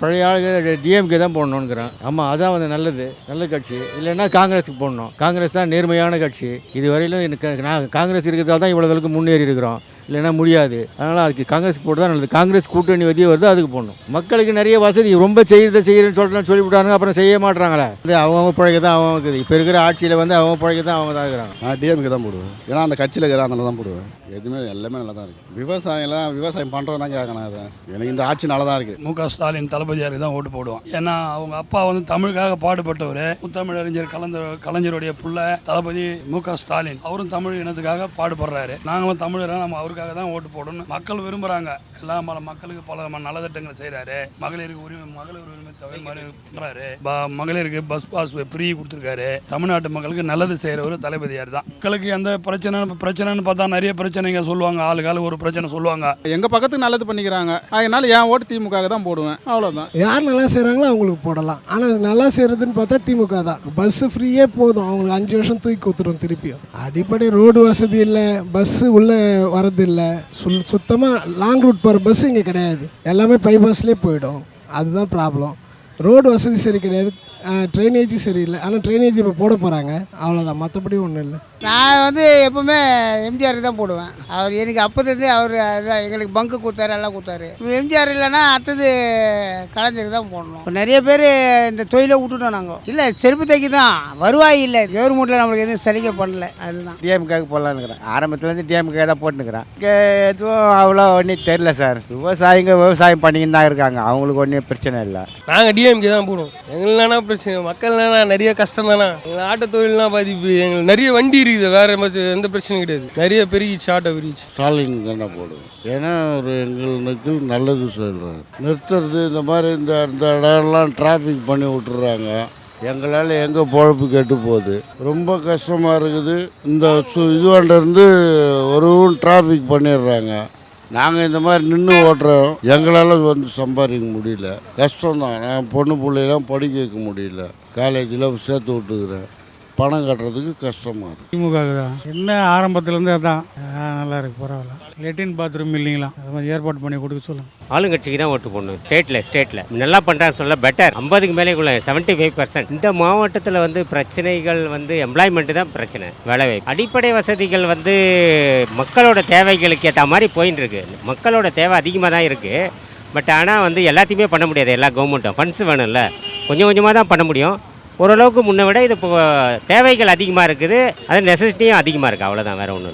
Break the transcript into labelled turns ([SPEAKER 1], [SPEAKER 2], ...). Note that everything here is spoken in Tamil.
[SPEAKER 1] பழைய ஆளுங்க டிஎம்கே தான் போடணுங்கிறான். ஆமாம், அதான் வந்து நல்ல கட்சி. இல்லைன்னா காங்கிரஸுக்கு போடணும். காங்கிரஸ் தான் நேர்மையான கட்சி. இது வரையிலும் நான் காங்கிரஸ் இருக்கிறதால தான் இவ்வளோ அளவுக்கு முன்னேறி இருக்கிறோம். இல்லைன்னா முடியாது. அதனால் அதுக்கு காங்கிரஸுக்கு போட்டு தான் நல்லது. காங்கிரஸ் கூட்டணி வதிய வருது, அதுக்கு போடணும். மக்களுக்கு நிறைய வசதி ரொம்ப செய்கிறேன்னு சொல்லிவிட்டானுங்க, அப்புறம் செய்ய மாட்டாங்களே. அது அவங்க பிழைக்க தான் அவங்க இருக்குது. இப்போ இருக்கிற ஆட்சியில் வந்து அவங்க பிழைக்க தான் அவங்க தான் இருக்கிறாங்க.
[SPEAKER 2] நான் டிஎம்கே தான் போடுவேன். ஏன்னா அந்த கட்சியில் இருக்கிற அதனால தான் போடுவேன். எதுவுமே எல்லாமே நல்லா தான் இருக்குது. விவசாயம் பண்ணுறோம் தான் கேட்கணும். அதை எனக்கு இந்த ஆட்சி நல்லா தான் இருக்குது.
[SPEAKER 3] மு.க. ஸ்டாலின் தளபதியாருக்கு தான் ஓட்டு போடுவோம். ஏன்னா அவங்க அப்பா வந்து தமிழுக்காக பாடுபட்டவர். முத்தமிழறிஞர் கலைஞருடைய புள்ள தளபதி மு.க. ஸ்டாலின். அவரும் தமிழ் இனத்துக்காக பாடுபடுறாரு. நாங்களும் தமிழராக நம்ம அவருக்காக தான் ஓட்டு போடணும். மக்கள் விரும்புகிறாங்க. எல்லா மக்களுக்கு பல நலத்திட்டங்களை செய்கிறாரு. மகளிர் உரிமை தொகை மாதிரி பண்ணுறாரு. மகளிருக்கு பஸ் பாஸ் ஃப்ரீ கொடுத்துருக்காரு. தமிழ்நாட்டு மக்களுக்கு நல்லது செய்கிற ஒரு தளபதியார் தான். மக்களுக்கு எந்த பிரச்சனைன்னு பார்த்தா நிறைய பிரச்சனைங்க சொல்லுவாங்க. ஆளுக்கு ஒரு பிரச்சனை சொல்லுவாங்க.
[SPEAKER 4] எங்கள் பக்கத்துக்கு நல்லது பண்ணிக்கிறாங்க. அதனால என் ஓட்டு திமுக தான் போடுவேன். அவ்வளோதான்.
[SPEAKER 5] யார் நல்லா செய்கிறாங்களோ அவங்களுக்கு போடலாம். ஆனால் நல்லா செய்கிறதுன்னு பார்த்தா திமுக தான். பஸ்ஸு ஃப்ரீயே போதும். அவங்களுக்கு 5 வருஷம் தூக்கி கொடுத்துரும் திருப்பியும். அடிப்படை ரோடு வசதி இல்லை, பஸ்ஸு உள்ளே வரதில்லை. சுத்தமாக லாங் ரூட் போகிற பஸ்ஸு இங்கே கிடையாது. எல்லாமே பைபாஸ்லேயே போயிடும். அதுதான் ப்ராப்ளம். ரோடு வசதி சரி கிடையாது, ட்ரைனேஜ் சரியில்லை. ஆனால் ட்ரைனேஜ் இப்போ போட போகிறாங்க, அவ்வளோதான். மற்றபடி ஒன்றும் இல்லை.
[SPEAKER 6] நான் வந்து எப்போவுமே எம்ஜிஆர் தான் போடுவேன். அவர் எனக்கு அப்போது அவர் எங்களுக்கு பங்கு கொடுத்தாரு, எல்லாம் கொடுத்தாரு. எம்ஜிஆர் இல்லைன்னா அடுத்தது கலைஞர் தான் போடணும். இப்போ நிறைய பேர் இந்த தொழிலை விட்டுட்டோம் நாங்கள். இல்லை செருப்பு தைக்கு தான் வருவாய் இல்லை. கவர்மெண்ட்டில் நம்மளுக்கு எதுவும் சலுகை பண்ணல. அதுதான்
[SPEAKER 7] டிஎம்கேக்கு போடலான்னுக்கிறேன். ஆரம்பத்துலேருந்து டிஎம்கே தான் போட்டுனுக்கிறேன். எதுவும் அவ்வளோ ஒன்றும் தெரில சார். விவசாயம் பண்ணிக்கின்னு தான் இருக்காங்க. அவங்களுக்கு ஒன்றும் பிரச்சனை இல்லை.
[SPEAKER 8] நாங்கள் டிஎம்கே தான் போடுவோம். எங்களுக்கு பிரச்சனை மக்கள்னா நிறைய கஷ்டம் தானே. எங்கள் ஆட்டோ தொழில்னா பாதிப்பு. எங்களுக்கு நிறைய வண்டி இருக்குது. வேறு எந்த பிரச்சனையும் கிடையாது. நிறைய பெருகிச்சு, ஆட்டோ பெருகிச்சு.
[SPEAKER 2] ஸ்டாலின் தானே போடுவேன். ஏன்னா ஒரு எங்களுக்கு நல்லது சொல்கிறாங்க. நிறுத்துறது இந்த மாதிரி இந்த இடம்லாம் டிராஃபிக் பண்ணி விட்டுறாங்க. எங்களால் எங்கே பொழப்பு கெட்டு போகுது. ரொம்ப கஷ்டமாக இருக்குது. இந்த இதுவாண்டருந்து ஒரு டிராஃபிக் பண்ணிடுறாங்க. நாங்கள் இந்த மாதிரி நின்று ஓட்டுறோம். எங்களால் வந்து சம்பாதிக்க முடியல. கஷ்டம்தான். நான் பொண்ணு பிள்ளையெல்லாம் படிக்க வைக்க முடியல. காலேஜில் சேர்த்து விட்டுக்கிறேன். பணம் கட்டுறதுக்கு கஷ்டமாக இருக்குது.
[SPEAKER 4] திமுக தான் என்ன ஆரம்பத்துலேருந்து அதான் நல்லா இருக்குது. பரவாயில்ல. லெட்டின் பாத்ரூம் இல்லைங்களா, அது மாதிரி ஏற்பாடு பண்ணி கொடுக்க சொல்லுங்கள்.
[SPEAKER 9] ஆளுங்கட்சிக்கு தான் ஓட்டு போடணும். ஸ்டேட்டில் நல்லா பண்ணுறான்னு சொல்ல பெட்டர். 50க்கு மேலே 75%. இந்த மாவட்டத்தில் வந்து பிரச்சனைகள் வந்து எம்ப்ளாய்மெண்ட்டு தான் பிரச்சனை. வேலைவாய்ப்பு, அடிப்படை வசதிகள் வந்து மக்களோட தேவைகளுக்கு ஏற்ற மாதிரி போயின்னு இருக்கு. மக்களோட தேவை அதிகமாக தான் இருக்குது. பட் ஆனால் வந்து எல்லாத்தையுமே பண்ண முடியாது. எல்லா கவர்மெண்ட்டும் ஃபண்ட்ஸ் வேணும்ல. கொஞ்சம் கொஞ்சமாக தான் பண்ண முடியும். ஓரளவுக்கு முன்னை விட இது இப்போ தேவைகள் அதிகமாக இருக்குது. அது நெசசிட்டியும் அதிகமாக இருக்குது. அவ்வளோதான், வேறு ஒன்றும் இல்லை.